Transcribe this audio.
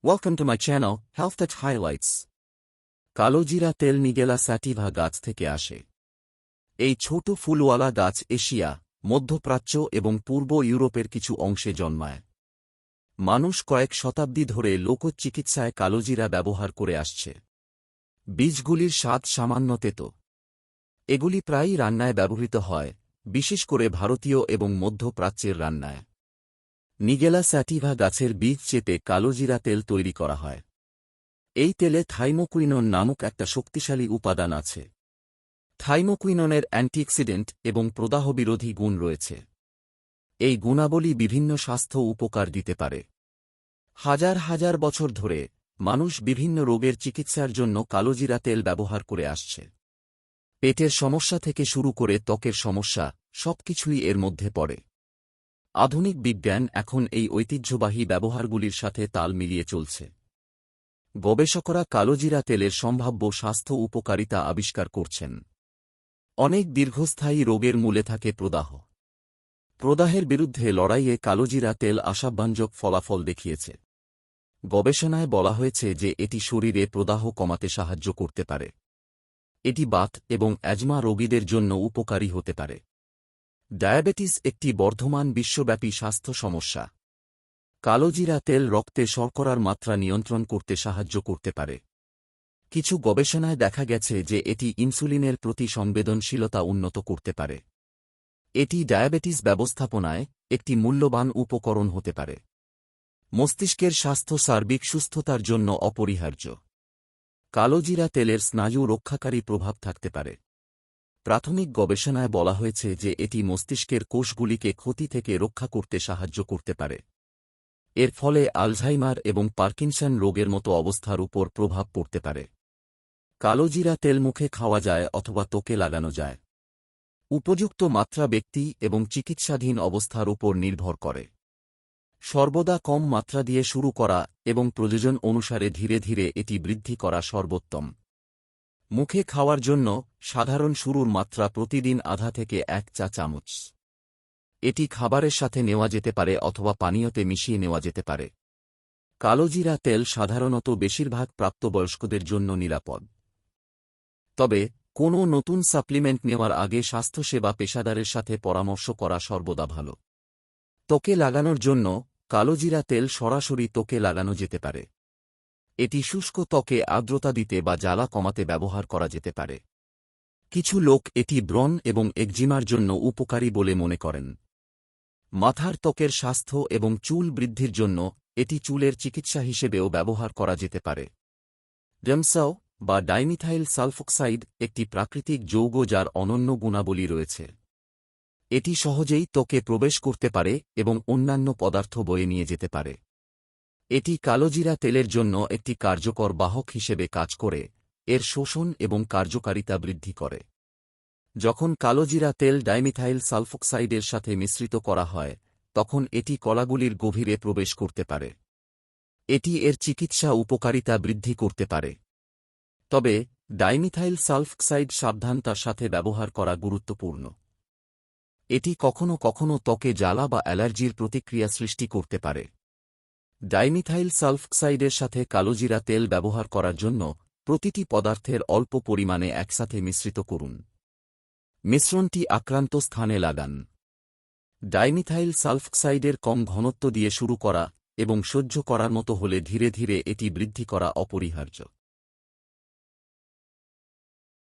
Welcome to my channel, Health Tech Highlights. কালোজিরা তেল নিগেলা sativa গাছ থেকে আসে। এই ছোট ফুলওয়ালা গাছ এশিয়া, মধ্যপ্রাচ্য এবং পূর্ব ইউরোপের কিছু অংশে জন্মায়। মানুষ কয়েক শতাব্দী ধরে লোকচিকিৎসায় কালোজিরা ব্যবহার করে আসছে। বীজগুলির স্বাদ সামান্য তেতো। এগুলি প্রায়ই রান্নায় ব্যবহৃত হয়, বিশেষ করে ভারতীয় এবং মধ্যপ্রাচ্যের রান্নায়। নিগেলা স্যাটিভা গাছের বীজ চেপে কালোজিরা তেল তৈরি করা হয়। এই তেলে থাইমোকুইনন নামক একটা শক্তিশালী উপাদান আছে। থাইমোকুইননের অ্যান্টিঅক্সিডেন্ট এবং প্রদাহবিরোধী গুণ রয়েছে। এই গুণাবলী বিভিন্ন স্বাস্থ্য উপকার দিতে পারে। হাজার হাজার বছর ধরে মানুষ বিভিন্ন রোগের চিকিৎসার জন্য কালোজিরা তেল ব্যবহার করে আসছে। পেটের সমস্যা থেকে শুরু করে ত্বকের সমস্যা, সবকিছুই এর মধ্যে পড়ে। আধুনিক বিজ্ঞান এখন এই ঐতিহ্যবাহী ব্যবহারগুলির সাথে তাল মিলিয়ে চলছে। গবেষকরা কালোজিরা তেলের সম্ভাব্য স্বাস্থ্য উপকারিতা আবিষ্কার করছেন। অনেক দীর্ঘস্থায়ী রোগের মূলে থাকে প্রদাহ। প্রদাহের বিরুদ্ধে লড়াইয়ে কালোজিরা তেল আশাব্যঞ্জক ফলাফল দেখিয়েছে। গবেষণায় বলা হয়েছে যে এটি শরীরে প্রদাহ কমাতে সাহায্য করতে পারে। এটি বাত এবং অ্যাজমা রোগীদের জন্য উপকারী হতে পারে। ডায়াবেটিস একটি বর্ধমান বিশ্বব্যাপী স্বাস্থ্য সমস্যা। কালোজিরা তেল রক্তে শর্করার মাত্রা নিয়ন্ত্রণ করতে সাহায্য করতে পারে। কিছু গবেষণায় দেখা গেছে যে এটি ইনসুলিনের প্রতি সংবেদনশীলতা উন্নত করতে পারে। এটি ডায়াবেটিস ব্যবস্থাপনায় একটি মূল্যবান উপকরণ হতে পারে। মস্তিষ্কের স্বাস্থ্য সার্বিক সুস্থতার জন্য অপরিহার্য। কালোজিরা তেলের স্নায়ু রক্ষাকারী প্রভাব থাকতে পারে। প্রাথমিক গবেষণায় বলা হয়েছে যে এটি মস্তিষ্কের কোষগুলিকে ক্ষতি থেকে রক্ষা করতে সাহায্য করতে পারে। এর ফলে আলঝাইমার এবং পার্কিনসন রোগের মতো অবস্থার উপর প্রভাব পড়তে পারে। কালোজিরা তেল মুখে খাওয়া যায় অথবা ত্বকে লাগানো যায়। উপযুক্ত মাত্রা ব্যক্তি এবং চিকিৎসাধীন অবস্থার উপর নির্ভর করে। সর্বদা কম মাত্রা দিয়ে শুরু করা এবং প্রয়োজন অনুসারে ধীরে ধীরে এটি বৃদ্ধি করা সর্বোত্তম। মুখে খাওয়ার জন্য সাধারণ শুরুর মাত্রা প্রতিদিন আধা থেকে 1 চা চামচ। এটি খাবারের সাথে নেওয়া যেতে পারে অথবা পানীয়তে মিশিয়ে নেওয়া যেতে পারে। কালোজিরা তেল সাধারণত বেশিরভাগ প্রাপ্তবয়স্কদের জন্য নিরাপদ। তবে কোনো নতুন সাপ্লিমেন্ট নেওয়ার আগে স্বাস্থ্যসেবা পেশাদারের সাথে পরামর্শ করা সর্বদা ভালো। ত্বকে লাগানোর জন্য কালোজিরা তেল সরাসরি ত্বকে লাগানো যেতে পারে। এটি শুষ্ক ত্বকে আর্দ্রতা দিতে বা জ্বালা কমাতে ব্যবহার করা যেতে পারে। কিছু লোক এটি ব্রণ এবং একজিমার জন্য উপকারী বলে মনে করেন। মাথার ত্বকের স্বাস্থ্য এবং চুল বৃদ্ধির জন্য এটি চুলের চিকিৎসা হিসেবেও ব্যবহার করা যেতে পারে। ডেমসাও বা ডাইমিথাইল সালফোক্সাইড একটি প্রাকৃতিক যৌগ যার অনন্য গুণাবলী রয়েছে। এটি সহজেই ত্বকে প্রবেশ করতে পারে এবং অন্যান্য পদার্থ বয়ে নিয়ে যেতে পারে। এটি কালোজিরা তেলের জন্য একটি কার্যকর বাহক হিসেবে কাজ করে, এর শোষণ এবং কার্যকারিতা বৃদ্ধি করে। যখন কালোজিরা তেল ডাইমিথাইল সালফোক্সাইডের সাথে মিশ্রিত করা হয়, তখন এটি কলাগুলির গভীরে প্রবেশ করতে পারে। এটি এর চিকিৎসা উপকারিতা বৃদ্ধি করতে পারে। তবে ডাইমিথাইল সালফোক্সাইড সাবধানতার সাথে ব্যবহার করা গুরুত্বপূর্ণ। এটি কখনও কখনও ত্বকে জ্বালা বা অ্যালার্জির প্রতিক্রিয়া সৃষ্টি করতে পারে। ডাইমিথাইল সালফোক্সাইডের সাথে কালোজিরা তেল ব্যবহার করার জন্য প্রতিটি পদার্থের অল্প পরিমাণে একসাথে মিশ্রিত করুন। মিশ্রণটি আক্রান্ত স্থানে লাগান। ডাইমিথাইল সালফোক্সাইডের কম ঘনত্ব দিয়ে শুরু করা এবং সহ্য করার মতো হলে ধীরে ধীরে এটি বৃদ্ধি করা অপরিহার্য।